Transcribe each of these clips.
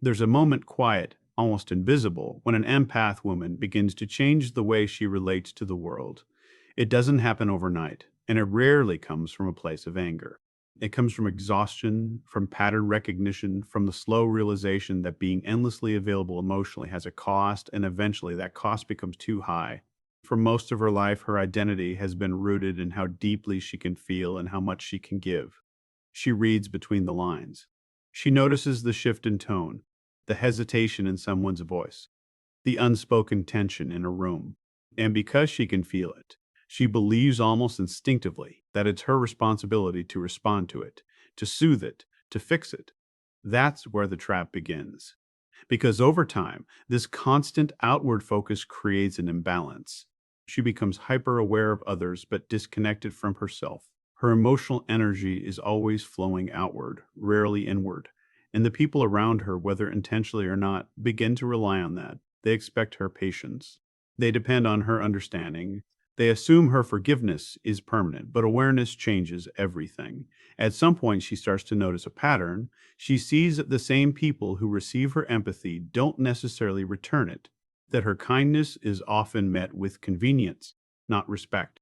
There's a moment quiet, almost invisible, when an empath woman begins to change the way she relates to the world. It doesn't happen overnight, and it rarely comes from a place of anger. It comes from exhaustion, from pattern recognition, from the slow realization that being endlessly available emotionally has a cost, and eventually that cost becomes too high. For most of her life, her identity has been rooted in how deeply she can feel and how much she can give. She reads between the lines. She notices the shift in tone, the hesitation in someone's voice, the unspoken tension in a room. And because she can feel it, she believes almost instinctively that it's her responsibility to respond to it, to soothe it, to fix it. That's where the trap begins. Because over time, this constant outward focus creates an imbalance. She becomes hyper aware of others but disconnected from herself. Her emotional energy is always flowing outward, rarely inward. And the people around her, whether intentionally or not, begin to rely on that. They expect her patience. They depend on her understanding. They assume her forgiveness is permanent, but awareness changes everything. At some point, she starts to notice a pattern. She sees that the same people who receive her empathy don't necessarily return it, that her kindness is often met with convenience, not respect,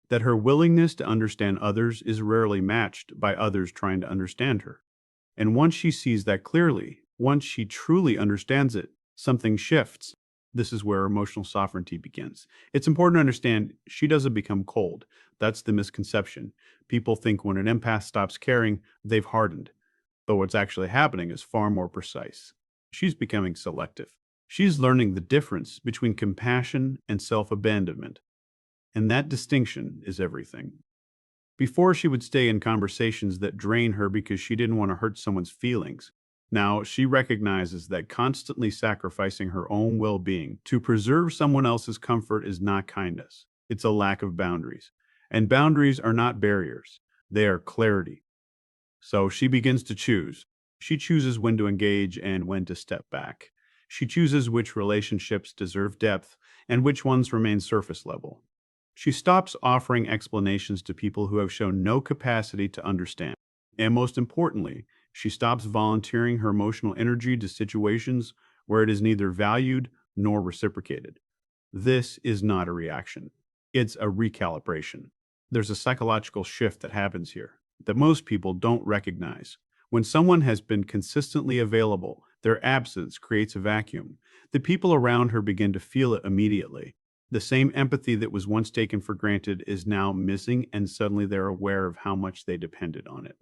that her willingness to understand others is rarely matched by others trying to understand her. And once she sees that clearly, once she truly understands it, something shifts. This is where emotional sovereignty begins. It's important to understand she doesn't become cold. That's the misconception. People think when an empath stops caring, they've hardened. But what's actually happening is far more precise. She's becoming selective. She's learning the difference between compassion and self abandonment. And that distinction is everything. Before, she would stay in conversations that drain her because she didn't want to hurt someone's feelings. Now, she recognizes that constantly sacrificing her own well being to preserve someone else's comfort is not kindness. It's a lack of boundaries. And boundaries are not barriers, they are clarity. So she begins to choose. She chooses when to engage and when to step back. She chooses which relationships deserve depth and which ones remain surface level. She stops offering explanations to people who have shown no capacity to understand. And most importantly, she stops volunteering her emotional energy to situations where it is neither valued nor reciprocated. This is not a reaction, it's a recalibration. There's a psychological shift that happens here that most people don't recognize. When someone has been consistently available, their absence creates a vacuum. The people around her begin to feel it immediately. The same empathy that was once taken for granted is now missing, and suddenly they're aware of how much they depended on it.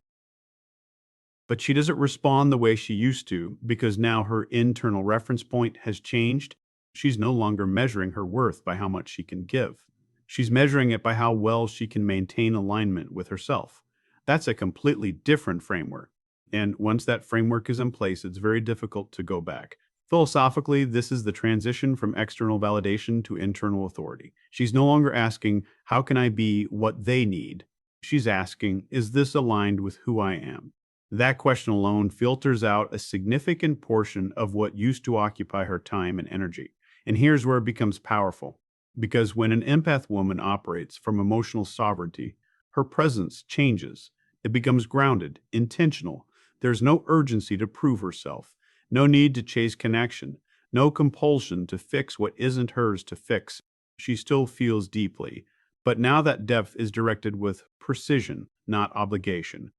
But she doesn't respond the way she used to because now her internal reference point has changed. She's no longer measuring her worth by how much she can give. She's measuring it by how well she can maintain alignment with herself. That's a completely different framework. And once that framework is in place, it's very difficult to go back. Philosophically, this is the transition from external validation to internal authority. She's no longer asking, how can I be what they need? She's asking, is this aligned with who I am? That question alone filters out a significant portion of what used to occupy her time and energy. And here's where it becomes powerful. Because when an empath woman operates from emotional sovereignty, her presence changes. It becomes grounded, intentional. There's no urgency to prove herself, no need to chase connection, no compulsion to fix what isn't hers to fix. She still feels deeply, but now that depth is directed with precision, not obligation.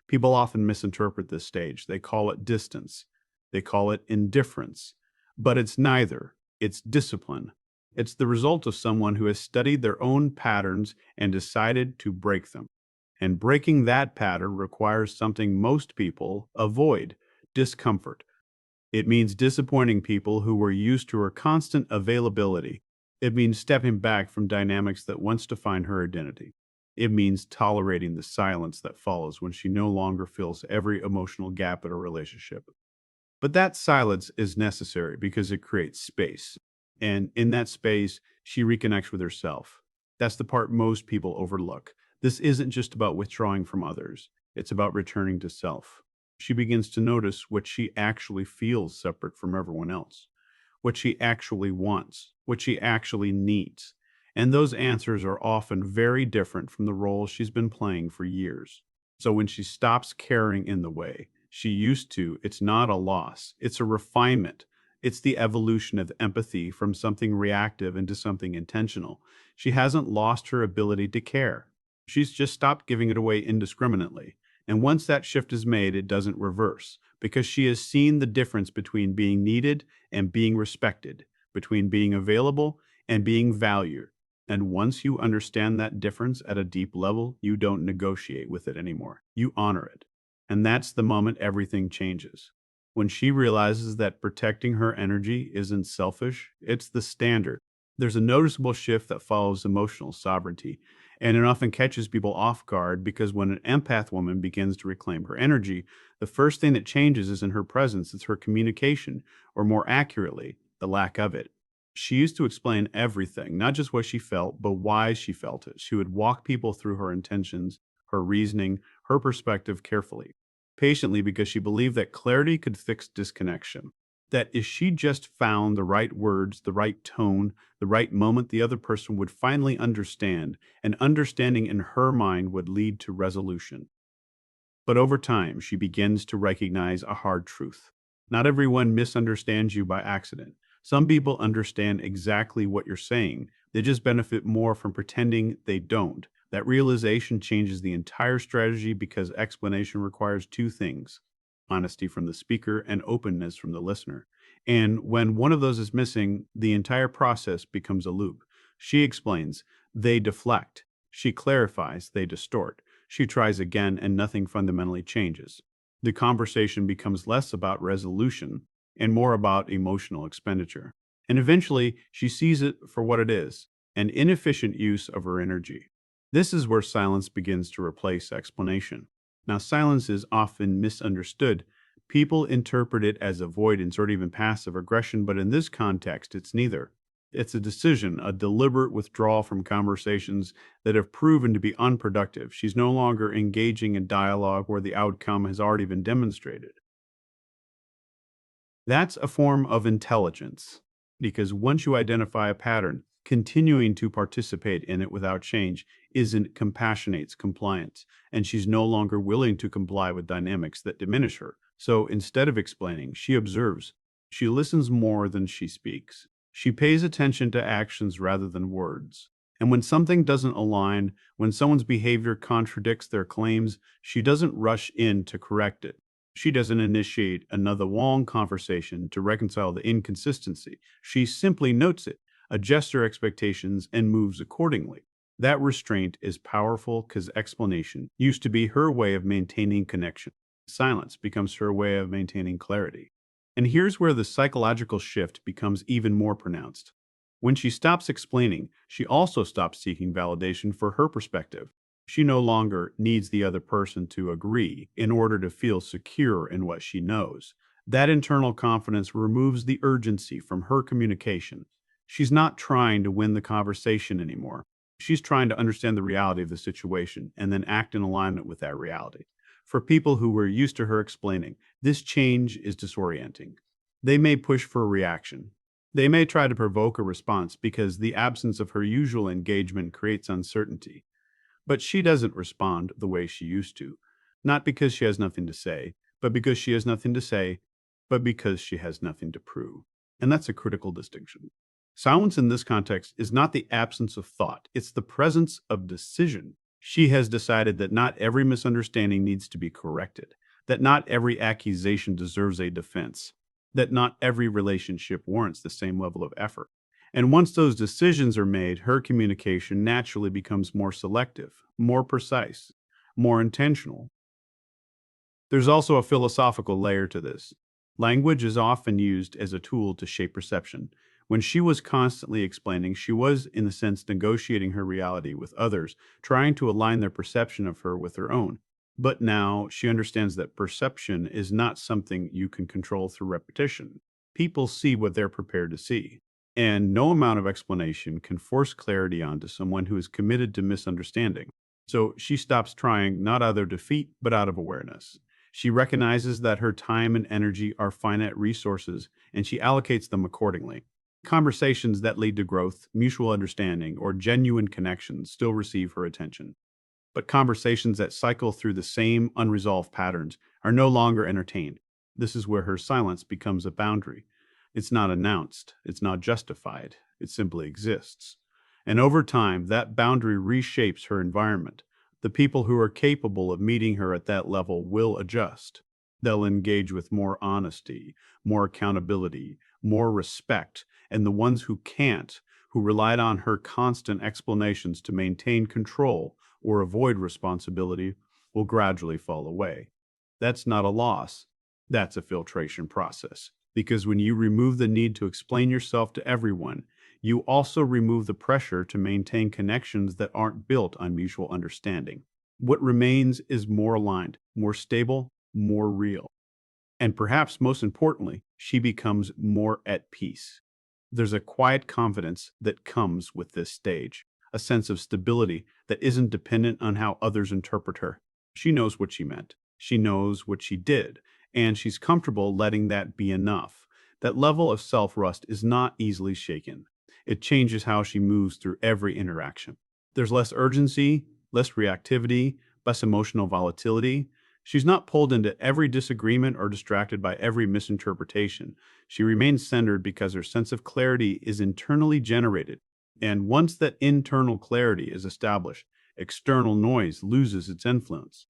People often misinterpret this stage. They call it distance. They call it indifference. But it's neither. It's discipline. It's the result of someone who has studied their own patterns and decided to break them. And breaking that pattern requires something most people avoid: discomfort. It means disappointing people who were used to her constant availability. It means stepping back from dynamics that once defined her identity. It means tolerating the silence that follows when she no longer fills every emotional gap in a relationship. But that silence is necessary because it creates space. And in that space, she reconnects with herself. That's the part most people overlook. This isn't just about withdrawing from others, it's about returning to self. She begins to notice what she actually feels separate from everyone else, what she actually wants, what she actually needs. And those answers are often very different from the roles she's been playing for years. So when she stops carrying in the way, she used to, it's not a loss. It's a refinement. It's the evolution of empathy from something reactive into something intentional. She hasn't lost her ability to care. She's just stopped giving it away indiscriminately. And once that shift is made, it doesn't reverse because she has seen the difference between being needed and being respected, between being available and being valued. And once you understand that difference at a deep level, you don't negotiate with it anymore. You honor it. And that's the moment everything changes. When she realizes that protecting her energy isn't selfish, it's the standard. There's a noticeable shift that follows emotional sovereignty, and it often catches people off guard because when an empath woman begins to reclaim her energy, the first thing that changes isn't her presence, it's her communication, or more accurately, the lack of it. She used to explain everything, not just what she felt, but why she felt it. She would walk people through her intentions, her reasoning, her perspective carefully, patiently, because she believed that clarity could fix disconnection. That if she just found the right words, the right tone, the right moment, the other person would finally understand, and understanding in her mind would lead to resolution. But over time, she begins to recognize a hard truth. Not everyone misunderstands you by accident. Some people understand exactly what you're saying. They just benefit more from pretending they don't. That realization changes the entire strategy because explanation requires two things: honesty from the speaker and openness from the listener. And when one of those is missing, the entire process becomes a loop. She explains, they deflect. She clarifies, they distort. She tries again, and nothing fundamentally changes. The conversation becomes less about resolution and more about emotional expenditure. And eventually, she sees it for what it is: an inefficient use of her energy. This is where silence begins to replace explanation. Now, silence is often misunderstood. People interpret it as avoidance or even passive aggression, but in this context, it's neither. It's a decision, a deliberate withdrawal from conversations that have proven to be unproductive. She's no longer engaging in dialogue where the outcome has already been demonstrated. That's a form of intelligence, because once you identify a pattern, continuing to participate in it without change isn't compassionates compliance, and she's no longer willing to comply with dynamics that diminish her. So instead of explaining, she observes. She listens more than she speaks. She pays attention to actions rather than words. And when something doesn't align, when someone's behavior contradicts their claims, she doesn't rush in to correct it. She doesn't initiate another long conversation to reconcile the inconsistency. She simply notes it, adjusts her expectations, and moves accordingly. That restraint is powerful because explanation used to be her way of maintaining connection. Silence becomes her way of maintaining clarity. And here's where the psychological shift becomes even more pronounced. When she stops explaining, she also stops seeking validation for her perspective. She no longer needs the other person to agree in order to feel secure in what she knows. That internal confidence removes the urgency from her communication. She's not trying to win the conversation anymore. She's trying to understand the reality of the situation and then act in alignment with that reality. For people who were used to her explaining, this change is disorienting. They may push for a reaction. They may try to provoke a response because the absence of her usual engagement creates uncertainty. But she doesn't respond the way she used to, not because she has nothing to say, but because she has nothing to say, but because she has nothing to prove. And that's a critical distinction. Silence in this context is not the absence of thought, it's the presence of decision. She has decided that not every misunderstanding needs to be corrected, that not every accusation deserves a defense, that not every relationship warrants the same level of effort. And once those decisions are made, her communication naturally becomes more selective, more precise, more intentional. There's also a philosophical layer to this. Language is often used as a tool to shape perception. When she was constantly explaining, she was, in a sense, negotiating her reality with others, trying to align their perception of her with her own. But now she understands that perception is not something you can control through repetition. People see what they're prepared to see. And no amount of explanation can force clarity onto someone who is committed to misunderstanding. So she stops trying, not out of defeat, but out of awareness. She recognizes that her time and energy are finite resources, and she allocates them accordingly. Conversations that lead to growth, mutual understanding, or genuine connections still receive her attention. But conversations that cycle through the same unresolved patterns are no longer entertained. This is where her silence becomes a boundary. It's not announced, it's not justified, it simply exists. And over time, that boundary reshapes her environment. The people who are capable of meeting her at that level will adjust. They'll engage with more honesty, more accountability, more respect, and the ones who can't, who relied on her constant explanations to maintain control or avoid responsibility, will gradually fall away. That's not a loss, that's a filtration process. Because when you remove the need to explain yourself to everyone, you also remove the pressure to maintain connections that aren't built on mutual understanding. What remains is more aligned, more stable, more real. And perhaps most importantly, she becomes more at peace. There's a quiet confidence that comes with this stage, a sense of stability that isn't dependent on how others interpret her. She knows what she meant, she knows what she did, and she's comfortable letting that be enough. That level of self trust is not easily shaken. It changes how she moves through every interaction. There's less urgency, less reactivity, less emotional volatility. She's not pulled into every disagreement or distracted by every misinterpretation. She remains centered because her sense of clarity is internally generated. And once that internal clarity is established, external noise loses its influence.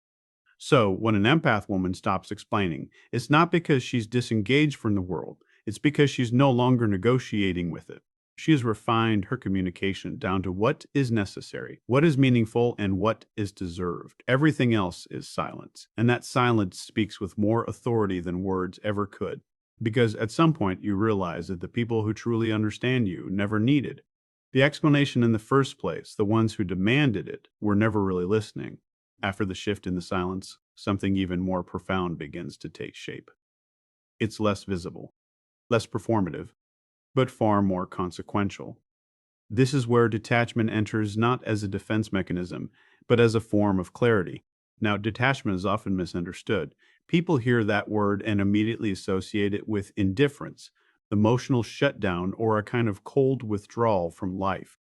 So, when an empath woman stops explaining, it's not because she's disengaged from the world, it's because she's no longer negotiating with it. She has refined her communication down to what is necessary, what is meaningful, and what is deserved. Everything else is silence, and that silence speaks with more authority than words ever could. Because at some point you realize that the people who truly understand you never needed the explanation in the first place. The ones who demanded it were never really listening. After the shift in the silence, something even more profound begins to take shape. It's less visible, less performative, but far more consequential. This is where detachment enters not as a defense mechanism, but as a form of clarity. Now, detachment is often misunderstood. People hear that word and immediately associate it with indifference, emotional shutdown, or a kind of cold withdrawal from life.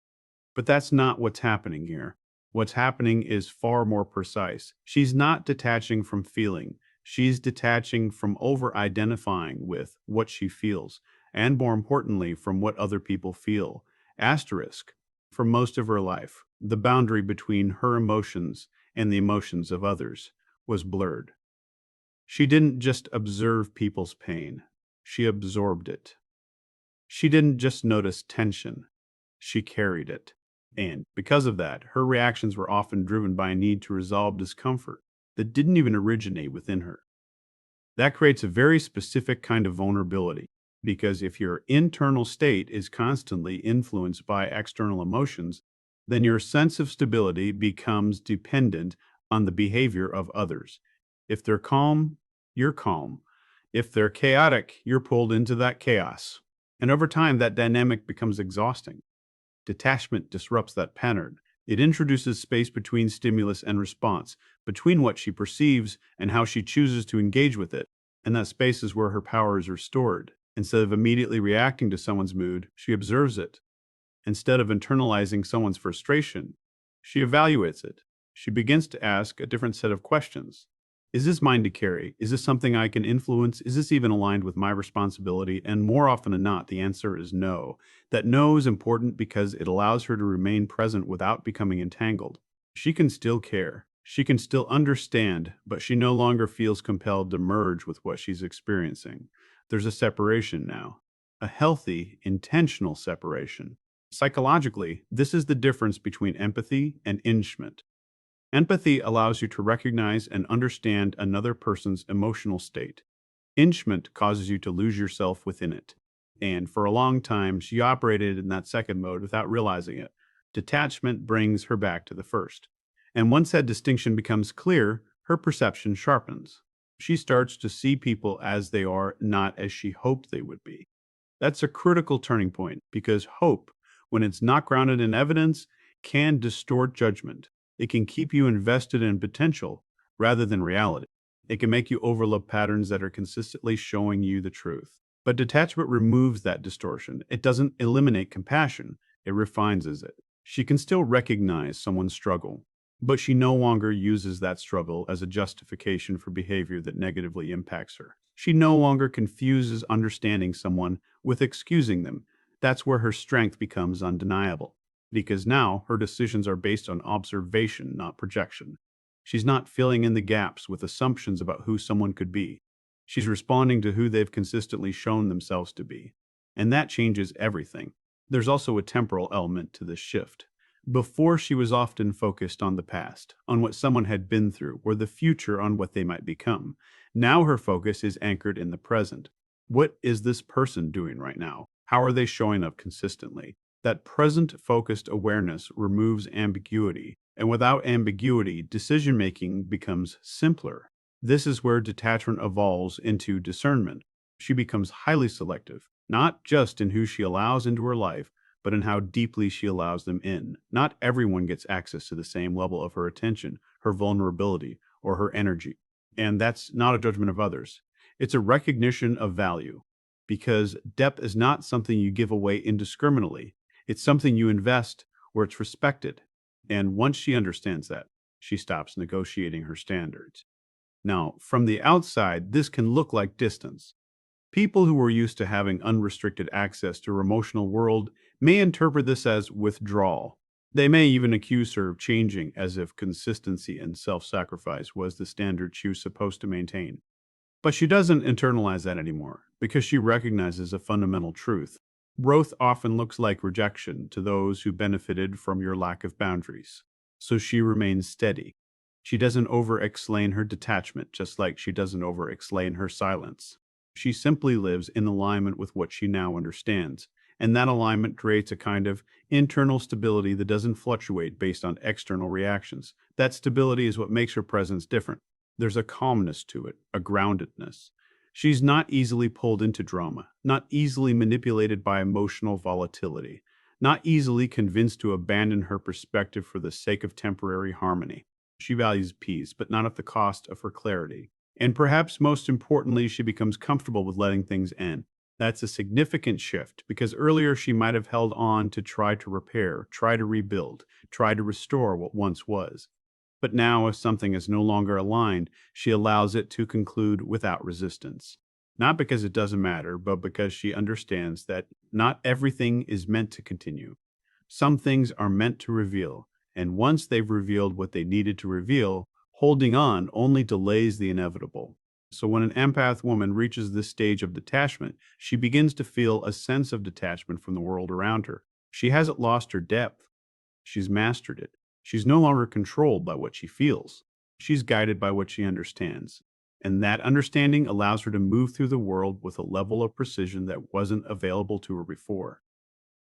But that's not what's happening here. What's happening is far more precise. She's not detaching from feeling. She's detaching from over-identifying with what she feels, and more importantly, from what other people feel. Asterisk, for most of her life, the boundary between her emotions and the emotions of others was blurred. She didn't just observe people's pain, she absorbed it. She didn't just notice tension, she carried it. And because of that, her reactions were often driven by a need to resolve discomfort that didn't even originate within her. That creates a very specific kind of vulnerability, because if your internal state is constantly influenced by external emotions, then your sense of stability becomes dependent on the behavior of others. If they're calm, you're calm. If they're chaotic, you're pulled into that chaos. And over time, that dynamic becomes exhausting. Detachment disrupts that pattern. It introduces space between stimulus and response, between what she perceives and how she chooses to engage with it. And that space is where her power is restored. Instead of immediately reacting to someone's mood, she observes it. Instead of internalizing someone's frustration, she evaluates it. She begins to ask a different set of questions. Is this mine to carry? Is this something I can influence? Is this even aligned with my responsibility? And more often than not, the answer is no. That no is important because it allows her to remain present without becoming entangled. She can still care. She can still understand, but she no longer feels compelled to merge with what she's experiencing. There's a separation now, a healthy, intentional separation. Psychologically, this is the difference between empathy and enmeshment. Empathy allows you to recognize and understand another person's emotional state. Enmeshment causes you to lose yourself within it. And for a long time, she operated in that second mode without realizing it. Detachment brings her back to the first. And once that distinction becomes clear, her perception sharpens. She starts to see people as they are, not as she hoped they would be. That's a critical turning point because hope, when it's not grounded in evidence, can distort judgment. It can keep you invested in potential rather than reality. It can make you overlook patterns that are consistently showing you the truth. But detachment removes that distortion. It doesn't eliminate compassion, it refines it. She can still recognize someone's struggle. But she no longer uses that struggle as a justification for behavior that negatively impacts her. She no longer confuses understanding someone with excusing them. That's where her strength becomes undeniable, because now her decisions are based on observation, not projection. She's not filling in the gaps with assumptions about who someone could be. She's responding to who they've consistently shown themselves to be. And that changes everything. There's also a temporal element to this shift. Before, she was often focused on the past, on what someone had been through, or the future on what they might become. Now her focus is anchored in the present. What is this person doing right now? How are they showing up consistently? That present focused awareness removes ambiguity, and without ambiguity, decision making becomes simpler. This is where detachment evolves into discernment. She becomes highly selective, not just in who she allows into her life, but in how deeply she allows them in. Not everyone gets access to the same level of her attention, her vulnerability, or her energy. And that's not a judgment of others. It's a recognition of value, because depth is not something you give away indiscriminately. It's something you invest where it's respected. And once she understands that, she stops negotiating her standards. Now, from the outside, this can look like distance. People who are used to having unrestricted access to her emotional world may interpret this as withdrawal. They may even accuse her of changing, as if consistency and self-sacrifice was the standard she was supposed to maintain. But she doesn't internalize that anymore, because she recognizes a fundamental truth. Growth often looks like rejection to those who benefited from your lack of boundaries. So she remains steady. She doesn't over-explain her detachment, just like she doesn't over-explain her silence. She simply lives in alignment with what she now understands, and that alignment creates a kind of internal stability that doesn't fluctuate based on external reactions. That stability is what makes her presence different. There's a calmness to it, a groundedness. She's not easily pulled into drama, not easily manipulated by emotional volatility, not easily convinced to abandon her perspective for the sake of temporary harmony. She values peace, but not at the cost of her clarity. And perhaps most importantly, she becomes comfortable with letting things end. That's a significant shift, because earlier she might have held on to try to repair, try to rebuild, try to restore what once was. But now, if something is no longer aligned, she allows it to conclude without resistance. Not because it doesn't matter, but because she understands that not everything is meant to continue. Some things are meant to reveal, and once they've revealed what they needed to reveal, holding on only delays the inevitable. So when an empath woman reaches this stage of detachment, she begins to feel a sense of detachment from the world around her. She hasn't lost her depth. She's mastered it. She's no longer controlled by what she feels. She's guided by what she understands. And that understanding allows her to move through the world with a level of precision that wasn't available to her before.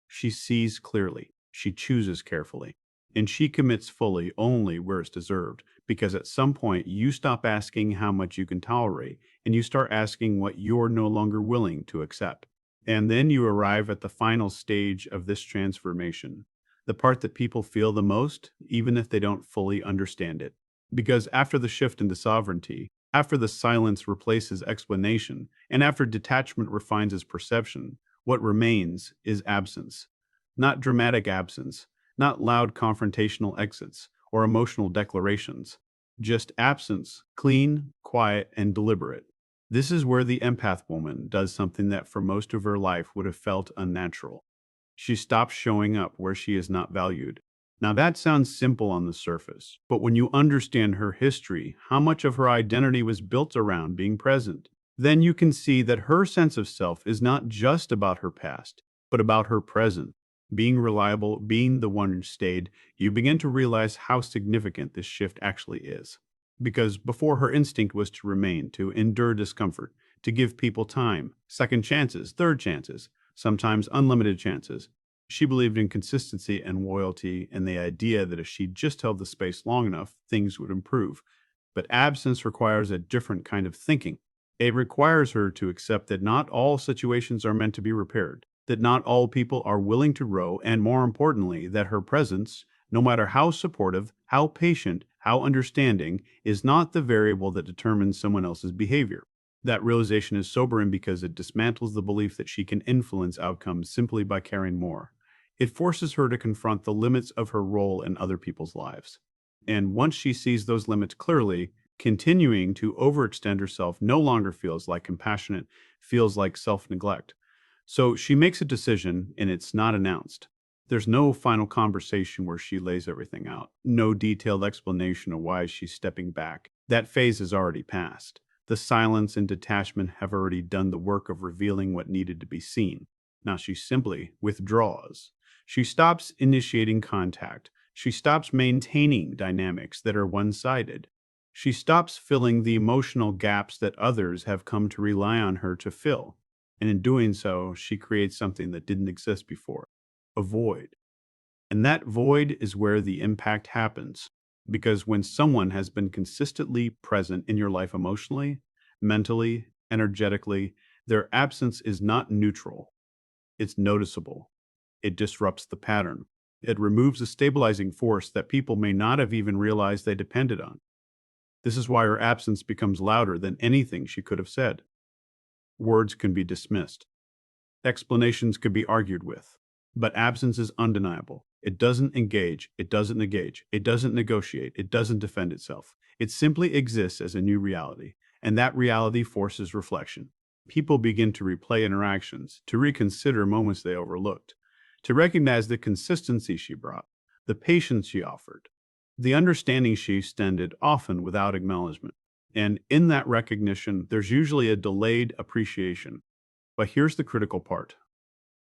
She sees clearly, she chooses carefully, and she commits fully only where it's deserved, because at some point you stop asking how much you can tolerate and you start asking what you're no longer willing to accept. And then you arrive at the final stage of this transformation, the part that people feel the most, even if they don't fully understand it. Because after the shift into sovereignty, after the silence replaces explanation, and after detachment refines its perception, what remains is absence. Not dramatic absence, not loud confrontational exits or emotional declarations. Just absence, clean, quiet, and deliberate. This is where the empath woman does something that for most of her life would have felt unnatural. She stops showing up where she is not valued. Now that sounds simple on the surface, but when you understand her history, how much of her identity was built around being present, then you can see that her sense of self is not just about her past, but about her present. Being reliable, being the one who stayed, you begin to realize how significant this shift actually is. Because before, her instinct was to remain, to endure discomfort, to give people time, second chances, third chances, sometimes unlimited chances. She believed in consistency and loyalty and the idea that if she just held the space long enough, things would improve. But absence requires a different kind of thinking. It requires her to accept that not all situations are meant to be repaired, that not all people are willing to grow, and more importantly, that her presence, no matter how supportive, how patient, how understanding, is not the variable that determines someone else's behavior. That realization is sobering because it dismantles the belief that she can influence outcomes simply by caring more. It forces her to confront the limits of her role in other people's lives. And once she sees those limits clearly, continuing to overextend herself no longer feels like compassionate, feels like self neglect. So she makes a decision and it's not announced. There's no final conversation where she lays everything out, no detailed explanation of why she's stepping back. That phase is already passed. The silence and detachment have already done the work of revealing what needed to be seen. Now she simply withdraws. She stops initiating contact. She stops maintaining dynamics that are one sided. She stops filling the emotional gaps that others have come to rely on her to fill. And in doing so, she creates something that didn't exist before, a void. And that void is where the impact happens. Because when someone has been consistently present in your life emotionally, mentally, energetically, their absence is not neutral, it's noticeable. It disrupts the pattern. It removes a stabilizing force that people may not have even realized they depended on. This is why her absence becomes louder than anything she could have said. Words can be dismissed. Explanations could be argued with. But absence is undeniable. It doesn't engage. It doesn't engage. It doesn't negotiate. It doesn't defend itself. It simply exists as a new reality. And that reality forces reflection. People begin to replay interactions, to reconsider moments they overlooked, to recognize the consistency she brought, the patience she offered, the understanding she extended, often without acknowledgement. And in that recognition, there's usually a delayed appreciation. But here's the critical part.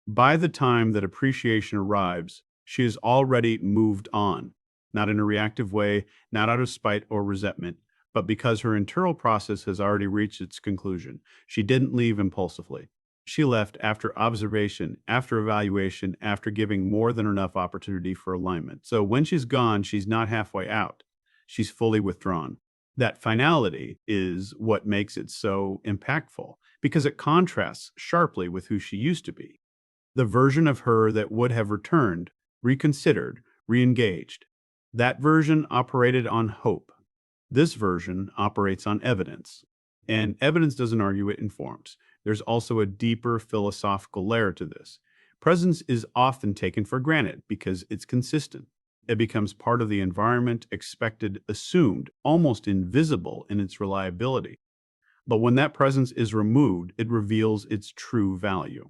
By the time that appreciation arrives, she has already moved on, not in a reactive way, not out of spite or resentment, but because her internal process has already reached its conclusion. She didn't leave impulsively. She left after observation, after evaluation, after giving more than enough opportunity for alignment. So when she's gone, she's not halfway out. She's fully withdrawn. That finality is what makes it so impactful because it contrasts sharply with who she used to be. The version of her that would have returned, reconsidered, re-engaged. That version operated on hope. This version operates on evidence. And evidence doesn't argue, it informs. There's also a deeper philosophical layer to this. Presence is often taken for granted because it's consistent. It becomes part of the environment, expected, assumed, almost invisible in its reliability. But when that presence is removed, it reveals its true value.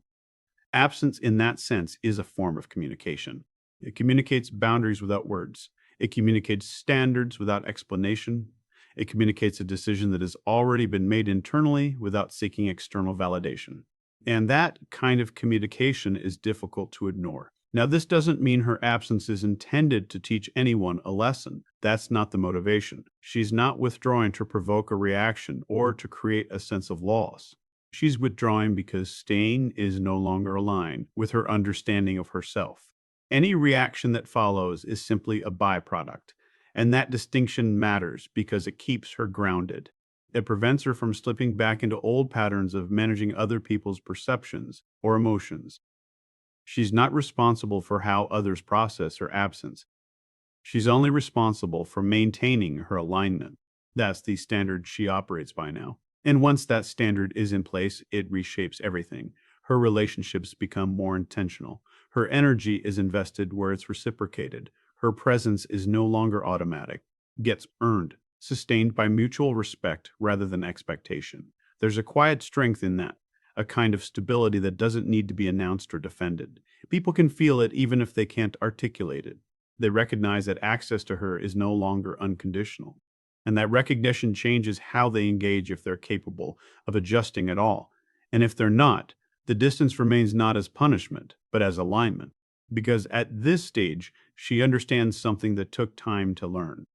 Absence in that sense is a form of communication. It communicates boundaries without words. It communicates standards without explanation. It communicates a decision that has already been made internally without seeking external validation. And that kind of communication is difficult to ignore. Now, this doesn't mean her absence is intended to teach anyone a lesson. That's not the motivation. She's not withdrawing to provoke a reaction or to create a sense of loss. She's withdrawing because staying is no longer aligned with her understanding of herself. Any reaction that follows is simply a byproduct, and that distinction matters because it keeps her grounded. It prevents her from slipping back into old patterns of managing other people's perceptions or emotions. She's not responsible for how others process her absence. She's only responsible for maintaining her alignment. That's the standard she operates by now. And once that standard is in place, it reshapes everything. Her relationships become more intentional. Her energy is invested where it's reciprocated. Her presence is no longer automatic, gets earned, sustained by mutual respect rather than expectation. There's a quiet strength in that, a kind of stability that doesn't need to be announced or defended. People can feel it even if they can't articulate it. They recognize that access to her is no longer unconditional. And that recognition changes how they engage if they're capable of adjusting at all. And if they're not, the distance remains not as punishment, but as alignment. Because at this stage, she understands something that took time to learn.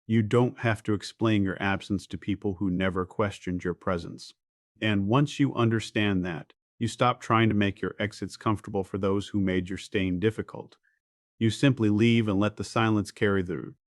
You don't have to explain your absence to people who never questioned your presence. And once you understand that, you stop trying to make your exits comfortable for those who made your staying difficult. You simply leave and let the silence carry through.